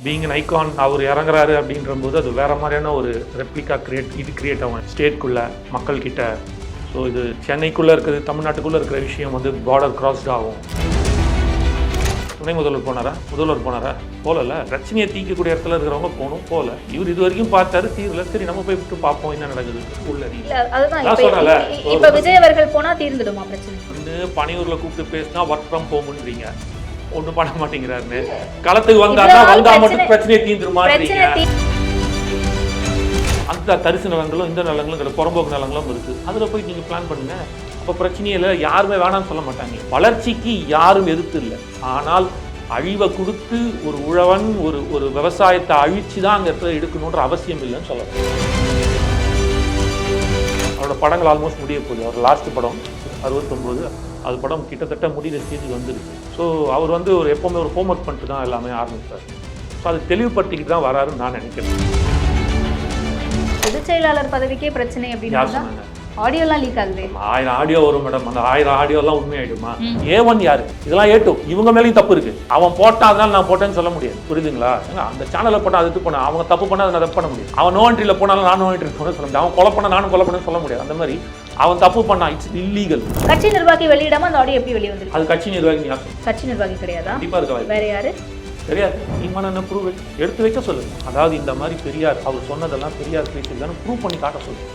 Being an icon அவர் இறங்குறாரு அப்படின்றபோது அது வேறு மாதிரியான ஒரு ரெப்ளிகா கிரியேட் ஆகும் ஸ்டேட்குள்ளே மக்கள்கிட்ட. ஸோ இது சென்னைக்குள்ளே இருக்குது, தமிழ்நாட்டுக்குள்ளே இருக்கிற விஷயம் வந்து பார்டர் கிராஸ்ட் ஆகும். துணை முதல்வர் போனாரா போகல. பிரச்சனையை தீக்கக்கூடிய இடத்துல இருக்கிறவங்க போகணும், போகல. இவர் இது வரைக்கும் பார்த்தாரு, தீரல. சரி நம்ம போய் விட்டு பார்ப்போம் என்ன நடக்குது உள்ள. இப்ப விஜய் அவர்கள் போனா தீர்ந்துடுமா பிரச்சனை? பனையூர்ல கூப்பிட்டு பேசினா ஒர்க் ஃப்ரம் ஹோம்ன்றீங்க, ஒன்றும் பண்ண மாட்டேங்கிறாருன்னு. களத்துக்கு வந்தா மட்டும் பிரச்சனையை தீர்ந்துருமான்றீங்க. அந்த தரிசு நிலங்களும் இந்த நிலங்களும் புறம்போக்கு நிலங்களும் இருக்கு, அதுல போய் நீங்க பிளான் பண்ணுங்க. அப்போ பிரச்சனையில யாருமே வேணாம்னு சொல்ல மாட்டாங்க. வளர்ச்சிக்கு யாரும் எதிர்த்து இல்லை, ஆனால் அழிவை கொடுத்து ஒரு உழவன் ஒரு விவசாயத்தை அழிச்சு தான் அந்த இடத்துல எடுக்கணுன்ற அவசியம் இல்லைன்னு சொல்லலாம். அவரோட படங்கள் ஆல்மோஸ்ட் முடிய போகுது. அவர் லாஸ்ட் படம் 69, அது படம் கிட்டத்தட்ட முடிகிற ஸ்டேஜுக்கு வந்துருக்கு. ஸோ அவர் வந்து எப்போவுமே ஒரு ஹோம்ஒர்க் பண்ணிட்டு தான் எல்லாமே ஆரம்பிப்பார். ஸோ அது தெளிவுபடுத்திக்கிட்டு தான் வராருன்னு நான் நினைக்கிறேன். பொதுச் செயலாளர் பதவிக்கே பிரச்சனை அப்படின்னு ஆடியோலாம் லீக் ஆகுது. 1000 ஆடியோ வரும் மேடம், அந்த 1000 ஆடியோலாம் உண்மையாயிடுமா? A1 யாரு, இதெல்லாம் A2, இவங்க மேலேயும் தப்பு இருக்கு. அவன் போட்டான் அதனால நான் போட்டேன்னு சொல்ல முடியாது, புரியுதுங்களா? அந்த சேனலில் போட்டால் அதுக்கு போனா அவங்க தப்பு பண்ணால் அதை நான் தப்பு பண்ண முடியும். அவன் நோ என்ட்ரியில் போனாலும் நான் நோ என்ட்ரி போன சொல்ல முடியாது. அவன் கொலை பண்ண நானும் கொலை பண்ணு சொல்ல முடியாது. அந்த மாதிரி அவன் தப்பு பண்ணா இட்ஸ் இல்லீகல். கட்சி நிர்வாகி வெளியிடாம அந்த ஆடியோ எப்படி வெளியே வந்து? அது கட்சி நிர்வாகி யாரும் கட்சி நிர்வாகி கிடையாதா? கண்டிப்பா இருக்க வேற யாரு தெரியாது. நீங்க என்ன ப்ரூவ் எடுத்து வைக்க சொல்லுங்க. அதாவது இந்த மாதிரி பெரியார் அவர் சொன்னதெல்லாம் பெரியார் பேசியிருக்கான்னு ப்ரூவ் பண்ணி காட்ட சொல்லுங்க.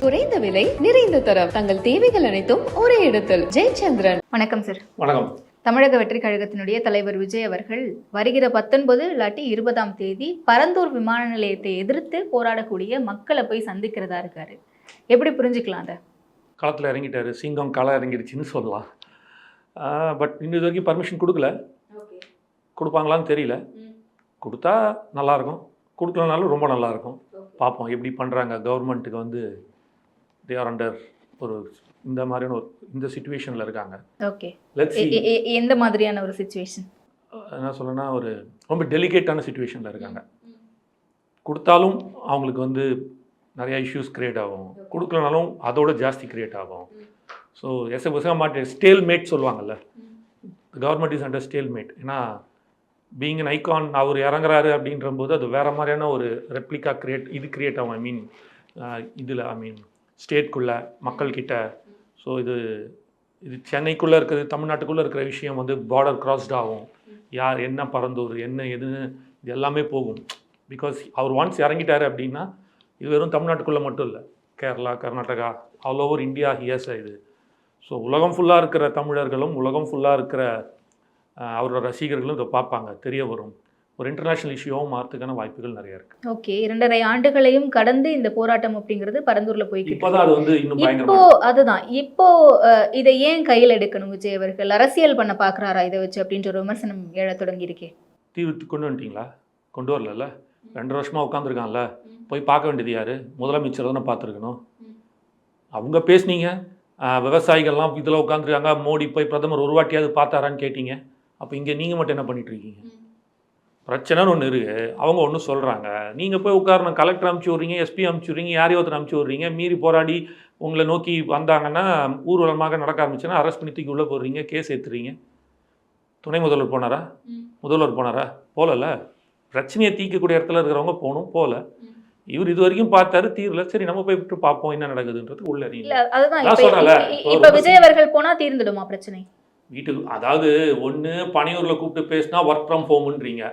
குறைந்த விலை நிறைந்த தரம், தங்கள் தேவைகள் அனைத்தும் ஒரே இடத்தில். ஜெயச்சந்திரன். வணக்கம் சார். வணக்கம். தமிழக வெற்றி கழகத்தினுடைய தலைவர் விஜய் அவர்கள் வருகிற 19 இல்லாட்டி 20ஆம் தேதி பரந்தூர் விமான நிலையத்தை எதிர்த்து போராடக்கூடிய மக்களை போய் சந்திக்கிறதா இருக்காரு. எப்படி புரிஞ்சுக்கலாம் அதை? களத்தில் இறங்கிட்டாரு, சிங்கம் களம் இறங்கிடுச்சின்னு சொல்லலாம். பட் இன்னும் இது வரைக்கும் பர்மிஷன் கொடுக்கல. கொடுப்பாங்களான்னு தெரியல. கொடுத்தா நல்லாயிருக்கும், கொடுக்கலனாலும் ரொம்ப நல்லாயிருக்கும். பார்ப்போம் எப்படி பண்ணுறாங்க. கவர்மெண்ட்டுக்கு வந்து தே ஆர் அண்டர் ஒரு இந்த மாதிரியான இந்த சிச்சுவேஷனில் இருக்காங்க. ஓகே, எந்த மாதிரியான ஒரு சிச்சுவேஷன் என்ன சொல்லணும்னா ஒரு ரொம்ப டெலிகேட்டான சிச்சுவேஷனில் இருக்காங்க. கொடுத்தாலும் அவங்களுக்கு வந்து நிறையா இஷ்யூஸ் க்ரியேட் ஆகும், கொடுக்கலனாலும் அதோட ஜாஸ்தி க்ரியேட் ஆகும். ஸோ ஸ்டேல் மேட் சொல்லுவாங்கல்ல, government is under stalemate. ஏன்னா பீயிங் அன் ஐகான் அவர் இறங்குறாரு அப்படின்றபோது அது வேறு மாதிரியான ஒரு ரெப்ளிகா கிரியேட் ஆகும். இதில் ஸ்டேட்குள்ளே மக்கள்கிட்ட. ஸோ இது சென்னைக்குள்ளே இருக்குது, தமிழ்நாட்டுக்குள்ளே இருக்கிற விஷயம் வந்து பார்டர் கிராஸ்ட் ஆகும். யார் என்ன பரந்தூர் என்ன எதுன்னு இது எல்லாமே போகும். பிகாஸ் அவர் ஒன்ஸ் இறங்கிட்டார் அப்படின்னா இது வெறும் தமிழ்நாட்டுக்குள்ளே மட்டும் இல்லை, Kerala, Karnataka, all over India hears இது. ஸோ உலகம் ஃபுல்லாக இருக்கிற தமிழர்களும் உலகம் ஃபுல்லாக இருக்கிற அவரோட ரசிகர்களும் இதை பார்ப்பாங்க, தெரிய வரும். ஒரு இன்டர்நேஷனல் இஷ்யூவும் மாறதுக்கான வாய்ப்புகள் நிறைய இருக்குது. ஓகே, 2.5 ஆண்டுகளையும் கடந்து இந்த போராட்டம் அப்படிங்கிறது பரந்தூர்ல போய்கிட்டு இப்போதான் அது வந்து இன்னும் இப்போ அதுதான் இப்போ இதை ஏன் கையில் எடுக்கணும் விஜய் அவர்கள்? அரசியல் பண்ண பார்க்குறாரா இதை வச்சு அப்படின்ற ஒரு விமர்சனம் எழ தொடங்கி இருக்கே. தீர்த்து கொண்டு வந்துட்டீங்களா? கொண்டு வரல. 2 வருஷமாக உட்காந்துருக்கான்ல, போய் பார்க்க வேண்டியது யார்? முதலமைச்சர் தானே பார்த்துருக்கணும். அவங்க பேசுனீங்க, விவசாயிகள்லாம் இதில் உட்காந்துருக்காங்க, மோடி போய் பிரதமர் ஒரு வாட்டியாவது பார்த்தாரான்னு கேட்டீங்க. அப்போ இங்கே நீங்கள் மட்டும் என்ன பண்ணிகிட்ருக்கீங்க? பிரச்சனைன்னு ஒன்று இருக்குது, அவங்க ஒன்று சொல்கிறாங்க, நீங்கள் போய் உட்காரணும். கலெக்டர் அனுப்பிச்சி விட்றீங்க, எஸ்பி அனுப்பிச்சி விட்றீங்க, யாரையோ ஒருத்தர் அனுப்பிச்சி விட்றீங்க. மீறி போராடி உங்களை நோக்கி வந்தாங்கன்னா ஊர்வலமாக நடக்க ஆரம்பிச்சுன்னா அரெஸ்ட் பண்ணி தூக்கி உள்ளே போடுறீங்க, கேஸ் ஏற்றுறீங்க. துணை முதல்வர் போனாரா போகல. பிரச்சனையை தீக்கக்கூடிய இடத்துல இருக்கிறவங்க போகணும், போகல. இவர் இது வரைக்கும் பார்த்தாரு, தீரல. சரி நம்ம போய் விட்டு பார்ப்போம் என்ன நடக்குதுன்றது உள்ள. இப்ப விஜய் அவர்கள் போனா தீர்ந்துடுமா பிரச்சனை? வீட்டுக்கு அதாவது ஒன்று பனையூர்ல கூப்பிட்டு பேசினா ஒர்க் ஃப்ரம் ஹோம்ன்றீங்க,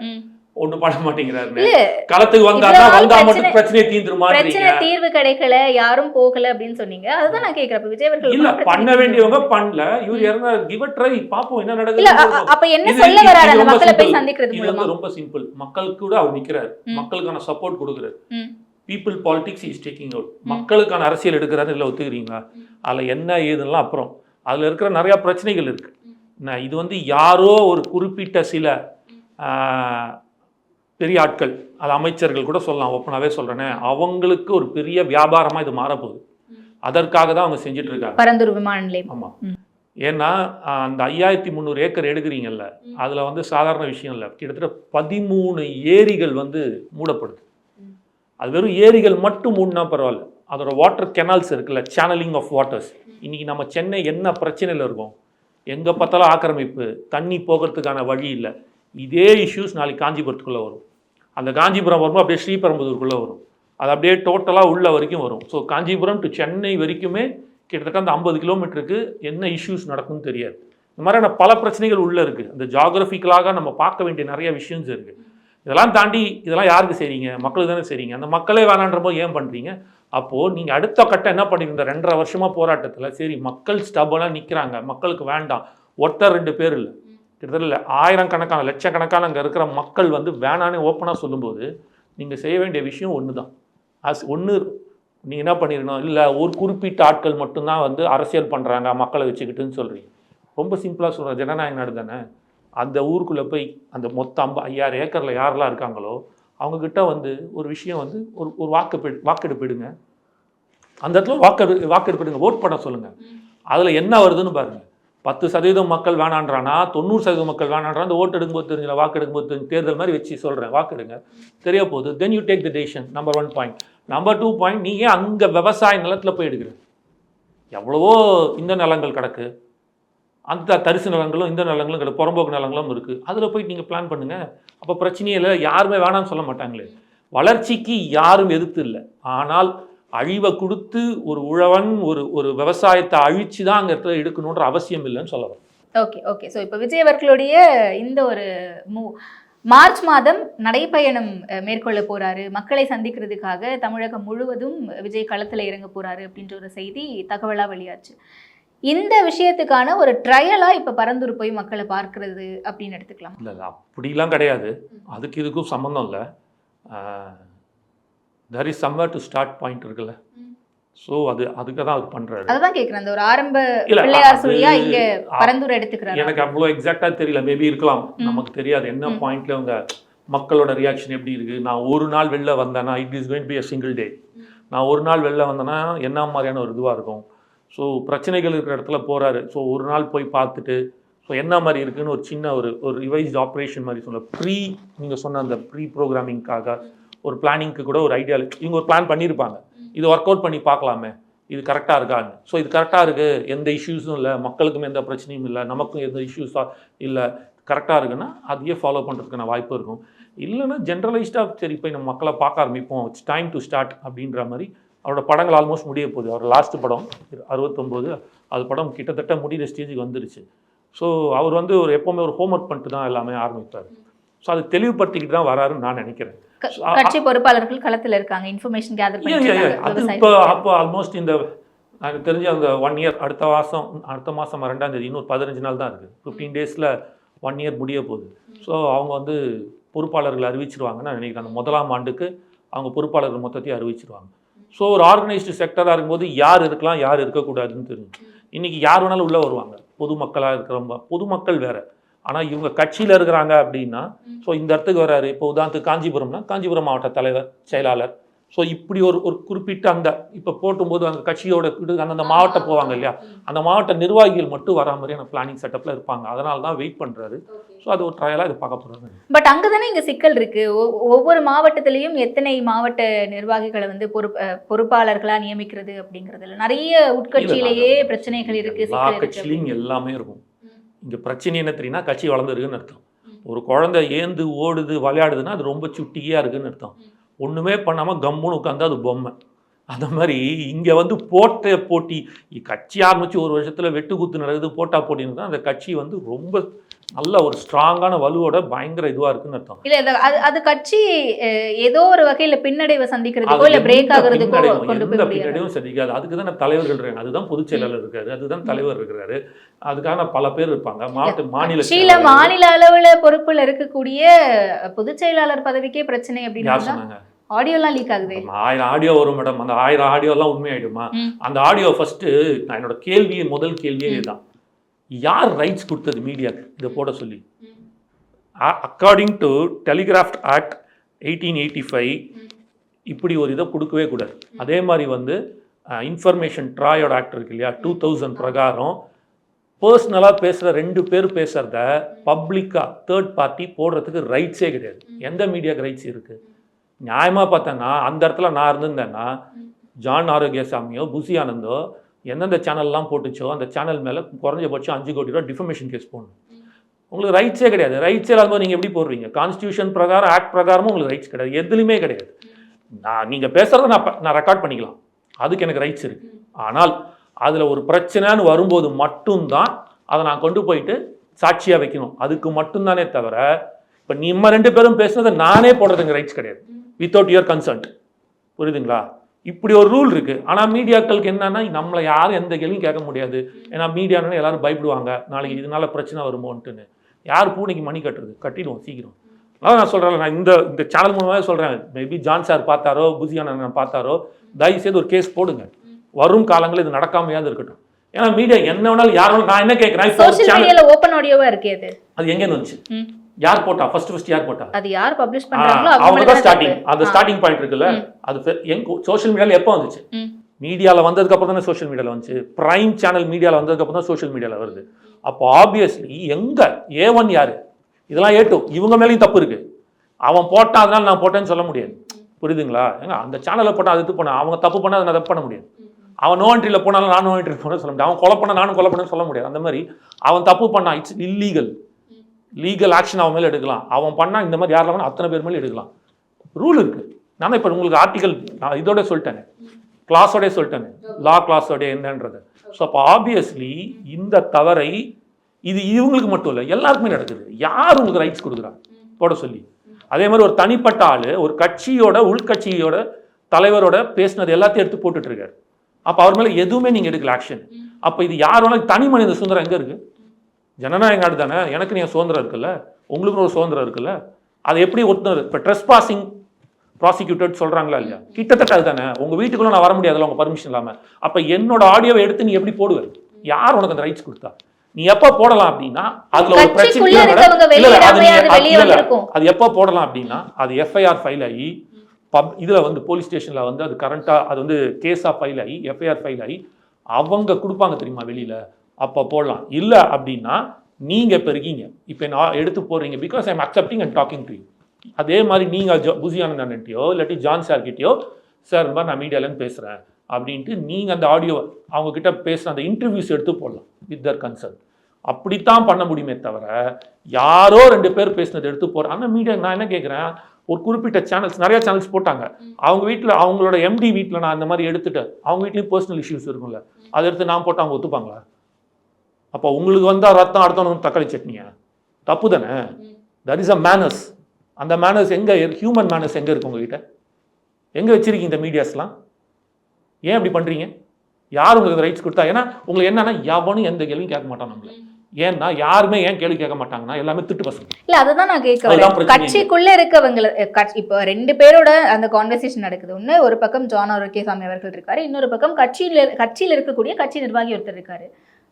ஒன்றும் பண்ண மாட்டேங்கிறாரு. களத்துக்கு வந்தா மட்டும் பிரச்சனையை தீர்ந்துருமா? பிரச்சனை தீர்வு கிடைக்கல, யாரும் போகல அப்படின்னு சொன்னீங்க. அதுதான் நான் கேட்கிறேன். விஜய் அவர்கள் இல்ல பண்ண வேண்டியவங்க பண்ணல, இவர் இறந்தா கிவ் இட் ட்ரை, பாப்போம் என்ன நடக்குது. அப்ப என்ன சொல்ல வராரு அந்த மக்களை போய் சந்திக்கிறது மூலமா? ரொம்ப சிம்பிள். மக்களுக்கு கூட அவர் நிக்கிறாரு, மக்களுக்கான சப்போர்ட் கொடுக்குறாரு. People politics is taking out. மக்களுக்கான அரசியல் எடுக்கிறாரு. இல்லை ஒத்துக்கிறீங்களா? அதில் என்ன ஏதுலாம் அப்புறம் அதில் இருக்கிற நிறையா பிரச்சனைகள் இருக்கு. இது வந்து யாரோ ஒரு குறிப்பிட்ட சில பெரிய ஆட்கள், அது அமைச்சர்கள் கூட சொல்லலாம், ஓப்பனாகவே சொல்கிறேனே, அவங்களுக்கு ஒரு பெரிய வியாபாரமாக இது மாறப்போகுது. அதற்காக தான் அவங்க செஞ்சுட்டு இருக்காங்க பரந்தூர் விமான நிலையம். ஆமாம், ஏன்னா அந்த 5300 ஏக்கர் எடுக்கிறீங்கல்ல, அதில் வந்து சாதாரண விஷயம் இல்லை. கிட்டத்தட்ட 13 ஏரிகள் வந்து மூடப்படுது. அது வெறும் ஏரிகள் மட்டும் மூடினா பரவாயில்ல, அதோட வாட்டர் கெனால்ஸ் இருக்குல்ல, சேனலிங் ஆஃப் வாட்டர்ஸ். இன்றைக்கி நம்ம சென்னை என்ன பிரச்சனையில் இருக்கும்? எங்கே பார்த்தாலும் ஆக்கிரமிப்பு, தண்ணி போகிறதுக்கான வழி இல்லை. இதே இஷ்யூஸ் நாளைக்கு காஞ்சிபுரத்துக்குள்ளே வரும். அந்த காஞ்சிபுரம் வரும்போது அப்படியே ஸ்ரீபெரும்புதூருக்குள்ளே வரும். அது அப்படியே டோட்டலாக உள்ள வரைக்கும் வரும். ஸோ காஞ்சிபுரம் டு சென்னை வரைக்குமே கிட்டத்தட்ட அந்த 50 கிலோமீட்டருக்கு என்ன இஷ்யூஸ் நடக்கும்னு தெரியாது. இந்த மாதிரியான பல பிரச்சனைகள் உள்ளே இருக்குது. அந்த ஜாகிரபிக்கலாக நம்ம பார்க்க வேண்டிய நிறைய விஷயம்ஸ் இருக்குது. இதெல்லாம் தாண்டி இதெல்லாம் யாருக்கு செய்றீங்க? மக்களுக்கு தானே செய்றீங்க. அந்த மக்களே வேணான்ற போது ஏன் பண்ணுறீங்க? அப்போது நீங்கள் அடுத்த கட்டம் என்ன பண்ணிருந்த 2.5 வருஷமாக போராட்டத்தில் சரி மக்கள் ஸ்டபனாக நிற்கிறாங்க, மக்களுக்கு வேண்டாம், ஒருத்தர் 2 பேர் இல்லை, கிட்டத்தட்ட ஆயிரக்கணக்கான லட்சக்கணக்கான அங்கே இருக்கிற மக்கள் வந்து வேணான்னு ஓப்பனாக சொல்லும்போது நீங்கள் செய்ய வேண்டிய விஷயம் ஒன்று தான். நீங்கள் என்ன பண்ணிடணும், இல்லை ஒரு குறிப்பிட்ட ஆட்கள் மட்டும்தான் வந்து அரசியல் பண்ணுறாங்க மக்களை வச்சுக்கிட்டுன்னு சொல்கிறீங்க. ரொம்ப சிம்பிளாக சொல்கிறேன், ஜனநாயக நாடு தானே. அந்த ஊருக்குள்ளே போய் அந்த மொத்தம் 5000 ஏக்கரில் யாரெல்லாம் இருக்காங்களோ அவங்கக்கிட்ட வந்து ஒரு விஷயம் வந்து ஒரு வாக்கெடுப்பு எடுங்க. அந்த இடத்துல வாக்கெடுப்பு எடுங்க, ஓட் பண்ண சொல்லுங்கள். அதில் என்ன வருதுன்னு பாருங்கள். 10% மக்கள் வேணான்றானா, 90% மக்கள் வேணான்றான். அந்த ஓட்டு எடுக்கும்போது தெரிஞ்சல, வாக்கு எடுக்கும்போது தெரிஞ்சு, தேர்தல் மாதிரி வச்சு சொல்கிறேன், வாக்கெடுங்க, தெரிய போகுது. Then you take the decision. Number 1 point. Number 2 point, நீ ஏன் அங்கே விவசாய நிலத்தில் போய் எடுக்கிற? எவ்வளவோ இந்த நிலங்கள் கிடக்கு, அந்த தரிசு நிலங்களும் இந்த நிலங்களும் கிடக்கு, புறம்போக்கு நிலங்களும் இருக்குது. அதில் போய் நீங்கள் பிளான் பண்ணுங்கள். அப்போ பிரச்சனையே இல்லை, யாருமே வேணாம்னு சொல்ல மாட்டாங்களே. வளர்ச்சிக்கு யாரும் எதிர்த்து இல்லை. ஆனால் அழிவை கொடுத்து ஒரு உழவன் ஒரு விவசாயத்தை அழிச்சு தான் அங்கே இடத்துல எடுக்கணுன்ற அவசியம் இல்லைன்னு சொல்லலாம். ஓகே. ஸோ இப்போ விஜய் அவர்களுடைய இந்த ஒரு மார்ச் மாதம் நடைப்பயணம் மேற்கொள்ள போறாரு, மக்களை சந்திக்கிறதுக்காக தமிழகம் முழுவதும் விஜய் களத்தில் இறங்க போறாரு அப்படின்ற ஒரு செய்தி தகவலாக வெளியாச்சு. இந்த விஷயத்துக்கான ஒரு ட்ரையலா இப்போ பரந்தூர் போய் மக்களை பார்க்கறது அப்படின்னு எடுத்துக்கலாம். இல்லை அப்படிலாம் கிடையாது. அதுக்கு இதுக்கும் சம்மந்தம் இல்லை. there is somewhere to start point இருக்குல்ல. ஸோ அதுக்கு தான் அவர் பண்ணுறாரு. அதுதான் கேட்குறேன். அந்த ஒரு ஆரம்ப பிள்ளையார் சொல்லியா இங்கே பரந்தூர் எடுத்துக்கிறாரு. எனக்கு அவ்வளோ எக்ஸாக்டாக தெரியல, மேபி இருக்கலாம், நமக்கு தெரியாது. என்ன பாயிண்ட்ல அவங்க மக்களோட ரியாக்ஷன் எப்படி இருக்குது. நான் ஒரு நாள் வெளில வந்தேன்னா it is going to be a single day. நான் ஒரு நாள் வெளில வந்தேன்னா என்ன மாதிரியான ஒரு இதுவாக இருக்கும். ஸோ பிரச்சனைகள் இருக்கிற இடத்துல போகிறாரு. ஸோ ஒரு நாள் போய் பார்த்துட்டு ஸோ என்ன மாதிரி இருக்குதுன்னு ஒரு சின்ன ஒரு ரிவைஸ்ட் ஆப்ரேஷன் மாதிரி சொல்ல நீங்கள் சொன்ன அந்த ப்ரீ ப்ரோக்ராமிங்காக ஒரு பிளானிங்க்கு கூட ஒரு ஐடியா இவங்க ஒரு பிளான் பண்ணியிருப்பாங்க. இது ஒர்க் அவுட் பண்ணி பார்க்கலாமே, இது கரெக்டாக இருக்கான்னு. ஸோ இது கரெக்டாக இருக்குது, எந்த இஷ்யூஸும் இல்லை, மக்களுக்கும் எந்த பிரச்சனையும் இல்லை, நமக்கும் எந்த இஷ்யூஸாக இல்லை, கரெக்டாக இருக்குன்னா அதையே ஃபாலோ பண்ணுறதுக்கான வாய்ப்பு இருக்கும். இல்லைன்னா ஜென்ரலைஸ்டாக சரி போய் நம்ம மக்களை பார்க்க ஆரம்பிப்போம், இட்ஸ் டைம் டு ஸ்டார்ட் அப்படின்ற மாதிரி. அவரோட படங்கள் ஆல்மோஸ்ட் முடிய போகுது. அவர் லாஸ்ட் படம் 69, அது படம் கிட்டத்தட்ட முடிகிற ஸ்டேஜுக்கு வந்துருச்சு. ஸோ அவர் வந்து எப்போவுமே ஒரு ஹோம்ஒர்க் பண்ணிட்டு தான் எல்லாமே ஆரம்பிப்பார். ஸோ அது தெளிவுபடுத்திக்கிட்டு தான் வராருன்னு நான் நினைக்கிறேன். கட்சி பொறுப்பாளர்கள் களத்தில் இருக்காங்க, இன்ஃபர்மேஷன் கேதர் பண்ணிட்டு. அது அப்போ ஆல்மோஸ்ட் இந்த எனக்கு தெரிஞ்ச அந்த 1 இயர் அடுத்த மாதம் 2ஆம் தேதி இன்னொரு 15 நாள் தான் இருக்குது. 15 டேஸில் 1 இயர் முடிய போகுது. ஸோ அவங்க வந்து பொறுப்பாளர்கள் அறிவிச்சிருவாங்கன்னு நான் நினைக்கிறேன். அந்த 1ஆம் ஆண்டுக்கு அவங்க பொறுப்பாளர்கள் மொத்தத்தையும் அறிவிச்சிருவாங்க. ஸோ ஒரு ஆர்கனைஸ்டு செக்டராக இருக்கும்போது யார் இருக்கலாம் யார் இருக்கக்கூடாதுன்னு தெரியும். இன்றைக்கி யார் வேணாலும் உள்ளே வருவாங்க. பொதுமக்களாக இருக்கிறவங்க, பொதுமக்கள் வேறு. ஆனால் இவங்க கட்சியில் இருக்கிறாங்க அப்படின்னா ஸோ இந்த இடத்துக்கு வராரு. இப்போ உதாரணத்துக்கு காஞ்சிபுரம்னா காஞ்சிபுரம் மாவட்ட தலைவர், செயலாளர். ஸோ இப்படி ஒரு குறிப்பிட்ட அந்த இப்போ போட்டும்போது அந்த கட்சியோட அந்தந்த மாவட்டம் போவாங்க இல்லையா, அந்த மாவட்ட நிர்வாகிகள் மட்டும் வரா மாதிரியான பிளானிங் செட்டப்பில் இருப்பாங்க. அதனால தான் வெயிட் பண்ணுறாரு. ஸோ அது ஒரு ட்ரையலாக இது பார்க்க போகிறாங்க. பட் அங்கே தானே இங்கே சிக்கல் இருக்குது. ஒவ்வொரு மாவட்டத்திலையும் எத்தனை மாவட்ட நிர்வாகிகளை வந்து பொறுப்பாளர்களாக நியமிக்கிறது அப்படிங்கிறதுல நிறைய உட்கட்சியிலேயே பிரச்சனைகள் இருக்குது. எல்லா கட்சியிலையும் எல்லாமே இருக்கும். இங்கே பிரச்சனை என்ன தெரியும்னா கட்சி வளர்ந்துருக்குன்னு அர்த்தம். ஒரு குழந்தை ஏந்து ஓடுது விளையாடுதுன்னா அது ரொம்ப சுட்டியாக இருக்குதுன்னு அர்த்தம். ஒன்றுமே பண்ணாமல் கம்முன்னு உட்காந்து அது பொம்மை. அந்த மாதிரி இங்கே வந்து போட்டி கட்சி ஆரம்பித்து ஒரு வருஷத்தில் வெட்டு குத்து நடக்குது, போட்டின்னு தான் அந்த கட்சி வந்து ரொம்ப நல்ல ஒரு ஸ்ட்ராங்கான வலுவோட பயங்கர இதுவாக இருக்குன்னு அர்த்தம். இல்லை அது கட்சி ஏதோ ஒரு வகையில் பின்னடைவை சந்திக்கிறதுக்கோ இல்லை பிரேக் ஆகுறதுக்கோ எந்த பின்னடைவும் சந்திக்காது. அதுக்கு தான் தலைவர்கள் இருக்காங்க, அதுதான் பொதுச் செயலாளர் இருக்காரு, அதுதான் தலைவர் இருக்கிறாரு, அதுக்கான பல பேர் இருப்பாங்க. மாநில அளவில் பொறுப்பில் இருக்கக்கூடிய பொதுச் செயலாளர் பதவிக்கே பிரச்சனை அப்படின்னு சொன்னாங்க. ஆடியோலாம் லீக் ஆகுது. 1000 ஆடியோ வரும் மேடம். அந்த 1000 ஆடியோலாம் உண்மையாயிடுமா? அந்த ஆடியோ ஃபர்ஸ்ட் நான் என்னோட முதல் கேள்வியே இதுதான், யார் ரைட்ஸ் கொடுத்தது மீடியாவுக்கு இதை போட சொல்லி? அக்கார்டிங் டு டெலிகிராஃப் ஆக்ட் 1885 இப்படி ஒரு இதை கொடுக்கவே கூடாது. அதே மாதிரி வந்து இன்ஃபர்மேஷன் ட்ராயோட ஆக்ட் இருக்கு இல்லையா, 2000 பிரகாரம் பர்சனலாக பேசுகிற 2 பேர் பேசுகிறத பப்ளிக்காக தேர்ட் பார்ட்டி போடுறதுக்கு ரைட்ஸே கிடையாது. எந்த மீடியாவுக்கு ரைட்ஸ் இருக்குது? நியாயமாக பார்த்தேன்னா அந்த இடத்துல நான் இருந்திருந்தேன்னா ஜான் ஆரோக்கியசாமியோ புசி ஆனந்தோ எந்தெந்த சேனல்லாம் போட்டுச்சோ அந்த சேனல் மேலே குறைஞ்சபட்சம் 5 கோடி ரூபா டிஃபமேஷன் கேஸ் போடணும். உங்களுக்கு ரைட்ஸே கிடையாது. ரைட்ஸே இல்லாமல் நீங்கள் எப்படி போடுறீங்க? கான்ஸ்டியூஷன் பிரகாரம் ஆக்ட் பிரகாரமும் உங்களுக்கு ரைட்ஸ் கிடையாது, எதுலையுமே கிடையாது. நீங்கள் பேசுகிறத நான் ரெக்கார்ட் பண்ணிக்கலாம், அதுக்கு எனக்கு ரைட்ஸ் இருக்குது. ஆனால் அதில் ஒரு பிரச்சனைன்னு வரும்போது மட்டும்தான் அதை நான் கொண்டு போயிட்டு சாட்சியாக வைக்கணும். அதுக்கு மட்டும்தானே தவிர இப்போ நம்ம 2 பேரும் பேசுனதை நானே போடுறதுக்கு ரைட்ஸ் கிடையாது வித்தவுட் யுவர் கன்சென்ட். புரியுதுங்களா? இப்படி ஒரு ரூல் இருக்குது. ஆனால் மீடியாக்களுக்கு என்னன்னா நம்மளை யாரும் எந்த கேள்வியும் கேட்க முடியாது. ஏன்னா மீடியான்னு எல்லாரும் பயப்படுவாங்க, நாளைக்கு இதனால பிரச்சனை வருமோன்ட்டுன்னு. யார் பூனைக்கு மணி கட்டுறது? கட்டிடுவோம் சீக்கிரம். அதான் நான் சொல்கிறேன், நான் இந்த சேனல் மூலமாகவே சொல்கிறேன். மேபி ஜான் சார் பார்த்தாரோ புசியான பார்த்தாரோ தயவுசெய்து ஒரு கேஸ் போடுங்க. வரும் காலங்களில் இது நடக்காமையாவது இருக்கட்டும். ஏன்னா மீடியா என்ன வேணாலும் யார் வேணாலும், நான் என்ன கேட்குறேன், சோஷியல் மீடியால ஓபன் ஆடியோவா இருக்கு அது எங்கேருந்து வந்துச்சு? யார் போட்டா? ஃபர்ஸ்ட் யார் போட்டா? அது யார் பப்ளிஷ் பண்றாங்களோ அவங்க தான் ஸ்டார்டிங். அந்த ஸ்டார்டிங் பாயிண்ட் இருக்குல்ல, அது சோஷியல் மீடியால எப்போ வந்துச்சு? மீடியால வந்ததுக்கு அப்புறம் தானே சோஷியல் மீடியால வந்துச்சு. பிரைம் சேனல் மீடியால வந்ததுக்கு அப்புறம் தான் சோஷியல் மீடியால வருது. அப்போ ஆப்வியஸ்லி எங்க A1 யாரு? இதெல்லாம் A2 இவங்க மேலேயும் தப்பு இருக்கு. அவன் போட்டான் அதனால நான் போட்டேன்னு சொல்ல முடியாது. புரியுதுங்களா? ஏங்க அந்த சேனலில் போட்டால் அது பண்ண, அவங்க தப்பு பண்ணால் அதை நான் தப்பு பண்ண முடியாது. அவன் நோ என்ட்ரியில் போனாலும் நான் நோ என்ட்ரி போன சொல்ல முடியாது. அவன் கொலை பண்ண நானும் கொலை பண்ண சொல்ல முடியாது. அந்த மாதிரி அவன் தப்பு பண்ணான், இட்ஸ் இல்லீகல். லீகல் ஆக்ஷன் அவன் மேலே எடுக்கலாம். அவன் பண்ணால் இந்த மாதிரி யாரெல்லாம் அத்தனை பேர் மேலே எடுக்கலாம். ரூல் இருக்குது. நான் இப்போ உங்களுக்கு ஆர்டிகல் நான் இதோட சொல்லிட்டேன், கிளாஸோட சொல்லிட்டேன், லா கிளாஸோட என்னன்றது. ஸோ அப்போ ஆப்வியஸ்லி இந்த தவறை இது இவங்களுக்கு மட்டும் இல்லை, எல்லாருக்குமே நடக்குது. யார் உங்களுக்கு ரைட்ஸ் கொடுக்குறாங்க போட சொல்லி? அதே மாதிரி ஒரு தனிப்பட்ட ஆள் ஒரு கட்சியோட உள்கட்சியோட தலைவரோட பேசினது எல்லாத்தையும் எடுத்து போட்டுட்டு இருக்காரு. அப்போ அவர் மேலே எதுவுமே நீங்கள் எடுக்கல ஆக்ஷன். அப்போ இது யார் வேணாலும் தனி மனித சுதந்திரம் எங்கே இருக்குது? ஜனநாயக நாடு தானே, எனக்கு நீங்கள் சுதந்திரம் இருக்குல்ல, உங்களுக்கு ஒரு சுதந்திரம் இருக்குல்ல. அது எப்படி ஒருத்தர் இப்போ ட்ரெஸ் பாசிங் ப்ராசிக்யூட்டட் சொல்கிறாங்களா இல்லையா? கிட்டத்தட்ட அது தானே. உங்கள் வீட்டுக்குள்ளே நான் வர முடியாதுல்ல உங்கள் பர்மிஷன் இல்லாமல். அப்போ என்னோட ஆடியோவை எடுத்து நீ எப்படி போடுவேன்? யார் உனக்கு அந்த ரைட்ஸ் கொடுத்தா? நீ எப்போ போடலாம் அப்படின்னா அதுல ஒரு பிரச்சனை அது எப்போ போடலாம் அப்படின்னா அது எஃப்ஐஆர் ஃபைல் ஆகி இதுல வந்து போலீஸ் ஸ்டேஷன்ல வந்து அது கரண்டா அது வந்து கேஸா ஃபைல் ஆகி எஃப்ஐஆர் ஃபைல் ஆகி அவங்க கொடுப்பாங்க தெரியுமா வெளியில, அப்போ போடலாம். இல்லை அப்படின்னா நீங்க இப்போ இருக்கீங்க, இப்போ நான் எடுத்து போடுறீங்க because I am accepting and talking to you. அதே மாதிரி நீங்க புசியானந்தன்கிட்டயோ இல்லாட்டி ஜான் சார்கிட்டயோ சார் இந்த மாதிரி நான் மீடியாலேருந்து பேசுறேன் அப்படின்ட்டு நீங்கள் அந்த ஆடியோ அவங்க கிட்ட பேசுகிற அந்த இன்டர்வியூஸ் எடுத்து போடலாம் வித் தர் கன்சர்ன். அப்படித்தான் பண்ண முடியுமே தவிர யாரோ 2 பேர் பேசினது எடுத்து போகிறேன். ஆனால் மீடியா நான் என்ன கேட்குறேன், ஒரு குறிப்பிட்ட சேனல்ஸ் நிறைய சேனல்ஸ் போட்டாங்க, அவங்க வீட்டில் அவங்களோட எம்டி வீட்டில் நான் அந்த மாதிரி எடுத்துட்டு அவங்க வீட்லேயும் பர்சனல் இஷ்யூஸ் இருக்கும்ல, அதை எடுத்து நான் போட்டு அவங்க ஒத்துப்பாங்களா? அப்போ உங்களுக்கு வந்தால் ரத்தம் அடுத்தவங்க தக்காளி சட்னியா? தப்பு தானே. That is a manners. அந்த மேனர்ஸ் எங்கே, ஹியூமன் மேனர்ஸ் எங்கே இருக்கு உங்ககிட்ட? எங்கே வச்சிருக்கீங்க இந்த மீடியாஸ்லாம்? ஏன் அப்படி பண்ணுறீங்க? யார் உங்களுக்கு ரைட்ஸ் கொடுத்தா? ஏன்னா உங்களுக்கு என்னன்னா எவனும் எந்த கேள்வியும் கேட்க மாட்டான் நம்மள. ஏன்னா யாருமே ஏன் கேள்வி கேட்க மாட்டாங்கன்னா எல்லாமே திட்டு பசங்க. இல்ல அதுதான் நான் கேட்க, கட்சிக்குள்ள இருக்கவங்க இப்போ 2 பேரோட அந்த கான்வர்சேஷன் நடக்குது. ஒண்ணு ஒரு பக்கம் ஜான் ஆரோக்கியசாமி அவர்கள் இருக்காரு, இன்னொரு பக்கம் கட்சியில் இருக்கக்கூடிய கட்சி நிர்வாகி ஒருத்தர் இருக்காரு.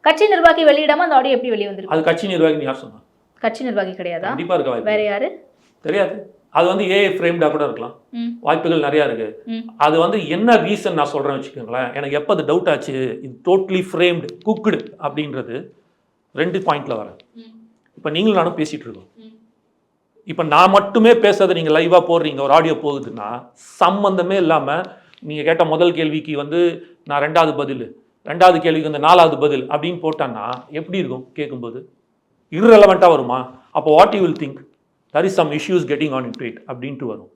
கட்சி நிர்வாகி வெளியிடாம அந்த ஆடியோ எப்படி வெளியே வந்திருக்கு? அது கட்சி நிர்வாகி யார் சொன்னா? கட்சி நிர்வாகி கிடையாதா? கண்டிப்பா இருக்க வாய்ப்பு. வேற யாரு? தெரியாது. அது வந்து ஏஐ ஃப்ரேம்டா கூட இருக்கலாம், வாய்ப்புகள் நிறைய இருக்கு. அது வந்து என்ன ரீசன் நான் சொல்றேன் வச்சுக்கோங்களேன். எனக்கு எப்போ அது டவுட் ஆச்சு இது டோட்டலி ஃப்ரேம்டு குக்குடு அப்படின்றது 2 பாயிண்ட்ல வரேன். இப்போ நீங்களும் நானும் பேசிட்டு இருக்கோம். இப்போ நான் மட்டுமே பேசுறதை நீங்கள் லைவாக போடுறீங்க, ஒரு ஆடியோ போகுதுன்னா சம்மந்தமே இல்லாமல் நீங்கள் கேட்ட முதல் கேள்விக்கு வந்து நான் 2வது பதில், 2வது கேள்விக்கு வந்து 4வது பதில் அப்படின்னு போட்டான்னா எப்படி இருக்கும் கேட்கும்போது? irrelevant-ஆ வருமா? அப்போ what you will think? there is some issues getting on into it அப்படின்ட்டு வரும்.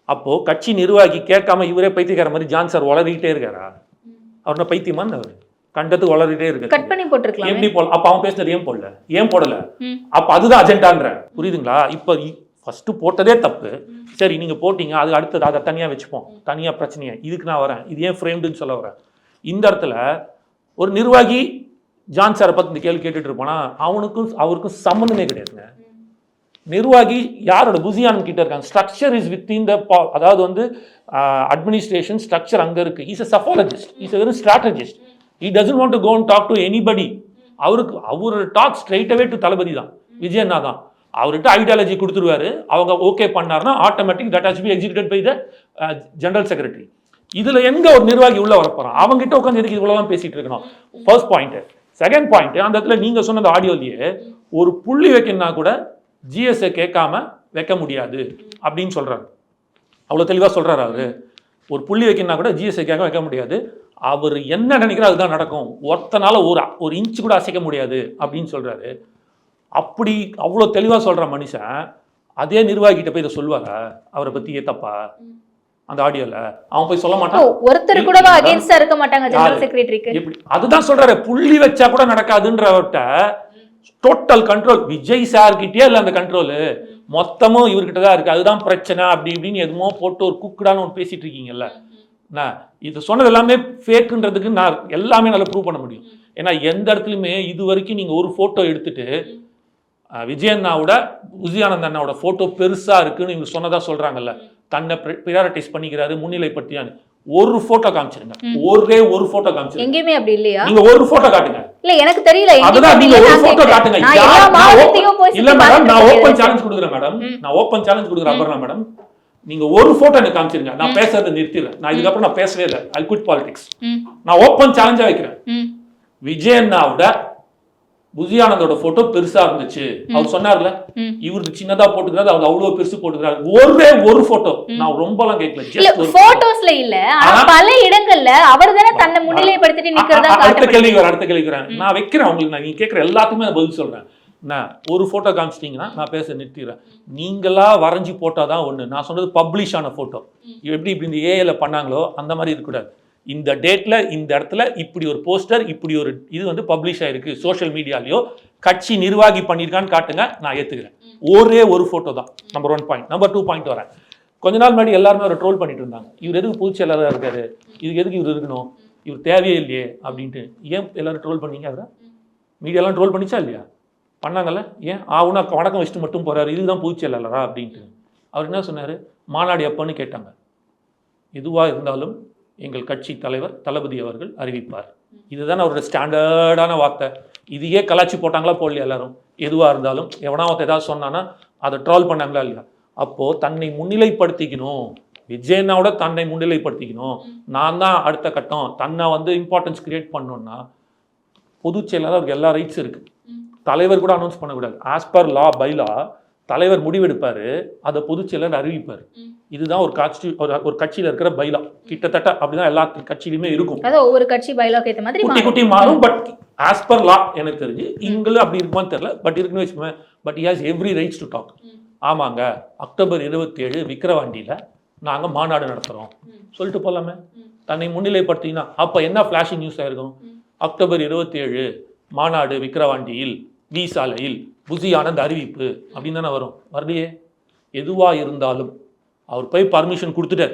அப்போது கட்சி நிர்வாகி கேட்காம இவரே பைத்தியக்கார மாதிரி ஜான் சார் வளரிக்கிட்டே இருக்காரா? அவர்னா பைத்தியமான்னு அவர் கண்டத்துக்கு வளரிட்டே இருக்கு. கட் பண்ணி போட்டுருக்கலாம். எப்படி போடல? அப்போ அவன் பேசுனது ஏன் போடல? அப்போ அதுதான் அஜெண்டான்ற. புரியுதுங்களா? இப்போ ஃபர்ஸ்ட் போட்டதே தப்பு. சரி நீங்கள் போட்டீங்க, அது அடுத்தது அதை தனியாக வச்சுப்போம், தனியாக பிரச்சனையை. இதுக்கு நான் வரேன், இது ஏன் ஃப்ரேம்டுன்னு சொல்ல வரேன். இந்த இடத்துல ஒரு நிர்வாகி ஜான் சாரை பற்றி இந்த கேள்வி கேட்டுட்டு இருப்பானா அவனுக்கும் அவருக்கும் சம்மந்தமே கிடையாதுங்க. நிர்வாகி யாரோட புசியானன் கிட்ட இருக்காங்க. ஸ்ட்ரக்சர் இஸ் வித்தின் த, அதாவது வந்து அட்மினிஸ்ட்ரேஷன் ஸ்ட்ரக்சர் அங்கே இருக்கு. Is a psephologist, is a very strategist. He doesn't want to go and talk to anybody. அவர் talk straight away to Thalapathy தான், விஜயண்ணா தான். அவர்கிட்ட ஐடியாலஜி கொடுத்துருவாரு, அவங்க ஓகே பண்ணாருன்னா automatic that has be executed by the general secretary. இதுல எங்க ஒரு நிர்வாகி உள்ள வரப்போறான்? அவங்ககிட்ட உட்காந்து எதுக்கு இவ்வளவு பேசிட்டு இருக்கணும்? First point. செகண்ட் பாயிண்ட், அந்த இடத்துல நீங்க சொன்னது ஆடியோலயே ஒரு புள்ளி வைக்கணும்னா கூட ஜிஎஸ்ஐ கேட்காம வைக்க முடியாது அப்படின்னு சொல்றாரு. அவ்வளவு தெளிவா சொல்றாரு அவரு. ஒரு புள்ளி வைக்கணும்னா கூட ஜிஎஸ்ஐ கேட்க வைக்க முடியாது. அவர் என்ன நினைக்கிறார் அதுதான் நடக்கும், ஒருத்தனால ஒரு இன்ச்சு கூட அசைக்க முடியாது அப்படின்னு சொல்றாரு. அப்படி அவ்வளோ தெளிவாக சொல்கிற மனுஷன் அதே நிர்வாகிகிட்ட போய் இதை சொல்லுவாரா அவரை பற்றி ஏத்தப்பா அந்த ஆடியோல அவன் போய் சொல்ல மாட்டான். ஒருத்தர் கூட அகைன்ஸ்டா இருக்க மாட்டாங்க ஜெனரல் செக்ரட்டரிக்கு. எப்படி அதுதான் சொல்றாரு, புள்ளி வச்சா கூட நடக்காதுன்றவர்கிட்ட டோட்டல் கண்ட்ரோல் விஜய் சார் கிட்டே இல்லை அந்த கண்ட்ரோலு, மொத்தமும் இவர்கிட்ட தான் இருக்கு. அதுதான் பிரச்சனை அப்படி இப்படின்னு எதுமோ போட்டு ஒரு குக்குடான்னு ஒன்று பேசிட்டு இருக்கீங்கல்ல. நான் இது சொன்னது எல்லாமே ஃபேக்குன்றதுக்கு நான் எல்லாமே நல்லா ப்ரூவ் பண்ண முடியும். ஏன்னா எந்த இடத்துலையுமே இது வரைக்கும் நீங்கள் ஒரு ஃபோட்டோ எடுத்துட்டு விஜய் அண்ணாவோட உசியானந்த் அண்ணாவோட ஃபோட்டோ பெருசாக இருக்குன்னு இவங்க சொன்னதா சொல்கிறாங்கல்ல, தன்னை ப்ரியாரிட்டைஸ் பண்ணிக்கிறாரு முன்னிலைப்படுத்தியான்னு ஒரு ஃபோட்டோ காமிச்சிருங்க, ஒரே ஒரு ஃபோட்டோ காமிச்சிருங்க. எங்கேயுமே அப்படி இல்லையா? நீங்க ஒரு ஃபோட்டோ காட்டுங்க. இல்ல எனக்கு தெரியல. அதுதான் நீங்க ஒரு ஃபோட்டோ காட்டுங்க. இல்ல மேடம், நான் ஓபன் சேலஞ்ச் கொடுக்குறேன் மேடம், நான் ஓபன் சேலஞ்ச் கொடுக்குறேன் அபர்ணா மேடம். நீங்க ஒரு ஃபோட்டோ எனக்கு காமிச்சிருங்க, நான் பேசுறதை நிறுத்திடுறேன். நான் இதுக்கப்புறம் நான் பேசவே இல்லை, ஐ குவிட் பாலிடிக்ஸ். நான் ஓபன் சேலஞ்சா வைக்கிறேன். விஜய் அண்ணாவோட புஜியானந்தோட போட்டோ பெருசா இருந்துச்சு, அவர் சொன்னார்ல, இவருக்கு சின்னதா போட்டுக்கிறாரு, அவர் அவ்வளவு பெருசு போட்டுக்கிறாரு. ஒரே ஒரு போட்டோ, நான் ரொம்ப எல்லாம் கேட்கல, போட்டோஸ்ல இல்ல, ஆனா பல இடங்கள்ல அவர் தான தன்னை முன்னிலைப்படுத்திட்டு நிக்கிறதா. அடுத்த கேள்வி வரேன் நான் வைக்கிறேன் உங்களுக்கு. நான் நீங்க கேட்கற எல்லாத்துக்குமே நான் பதில் சொல்றேன். நான் ஒரு போட்டோ காமிச்சிட்டீங்கன்னா நான் பேச நிறுத்திடுறேன். நீங்களா வரைஞ்சி போட்டாதான் ஒண்ணு, நான் சொன்னது பப்ளிஷ் ஆன போட்டோ. எப்படி இப்படி இந்த ஏஐல பண்ணாங்களோ அந்த மாதிரி இருக்கக்கூடாது. இந்த டேட்ல இந்த இடத்துல இப்படி ஒரு போஸ்டர், இப்படி ஒரு இது வந்து பப்ளிஷ் ஆயிருக்கு சோஷியல் மீடியாலயோ, கட்சி நிர்வாகி பண்ணியிருக்கான்னு காட்டுங்க, நான் ஏத்துக்கிறேன். ஒரே ஒரு போட்டோ தான். Number 1 point. நம்பர் 2 பாயிண்ட் வரேன். கொஞ்ச நாள் முன்னாடி எல்லாருமே அவரை ட்ரோல் பண்ணிட்டு இருந்தாங்க. இவர் எதுக்கு பொதுச் செயலாளராக இருக்காரு, இதுக்கு எதுக்கு இவர் இருக்கணும், இவர் தேவையே இல்லையே அப்படின்ட்டு. ஏன் எல்லாரும் ட்ரோல் பண்ணீங்க? அவரை மீடியாலாம் ட்ரோல் பண்ணிச்சா இல்லையா? பண்ணாங்கல்ல. ஏன் ஆவுனா வணக்கம் வச்சுட்டு மட்டும் போறாரு, இதுதான் பொதுச் செயலாளரா அப்படின்ட்டு. அவர் என்ன சொன்னாரு, மாநாடு எப்பன்னு கேட்டாங்க. எதுவாக இருந்தாலும் எங்கள் கட்சி தலைவர் தளபதி அவர்கள் அறிவிப்பார். இதுதான் அவரோட ஸ்டாண்டர்டான வார்த்தை. இதையே கலாச்சி போட்டாங்களா போடலையா எல்லாரும்? எதுவாக இருந்தாலும் எவனா ஒருத்த ஏதாவது சொன்னான்னா அதை ட்ரால் பண்ணாங்களா இல்லையா? அப்போது தன்னை முன்னிலைப்படுத்திக்கணும், விஜயனாவோட தன்னை முன்னிலைப்படுத்திக்கணும், நான் தான் அடுத்த கட்டம், தன்னை வந்து இம்பார்ட்டன்ஸ் கிரியேட் பண்ணணும்னா பொதுச் செயலாளர் அவருக்கு எல்லா ரைட்ஸ் இருக்குது. தலைவர் கூட அனௌன்ஸ் பண்ணக்கூடாது. ஆஸ் பர் லா பைலா தலைவர் முடிவெடுப்பார், அதை பொதுச் செயலர் அறிவிப்பார். இதுதான் ஒரு கட்சியில் இருக்கிற பைலா. கிட்டத்தட்ட அப்படிதான் எல்லா கட்சியிலுமே இருக்கும். ஒவ்வொரு கட்சி பைலாக்கு ஏற்ற மாதிரி குட்டி குட்டி மாறும். பட் ஆஸ் பர் லா எனக்கு தெரிஞ்சு இங்களும் அப்படி இருக்குமான்னு தெரியல. பட் இருக்குன்னு வச்சுக்கோங்க. But he has every rights to talk. ஆமாங்க, அக்டோபர் 27 விக்கிரவாண்டியில் நாங்கள் மாநாடு நடத்துகிறோம் சொல்லிட்டு போகலாமே. தன்னை முன்னிலைப்படுத்தினா அப்போ என்ன ஃப்ளாஷிங் நியூஸ் ஆயிருக்கும்? அக்டோபர் 27 மாநாடு விக்கிரவாண்டியில் வி சாலையில் புஜி ஆனந்த் அறிவிப்பு அப்படின்னு தானே வரும். வரலையே. எதுவாக இருந்தாலும் அவர் போய் பர்மிஷன் கொடுத்துட்டார்,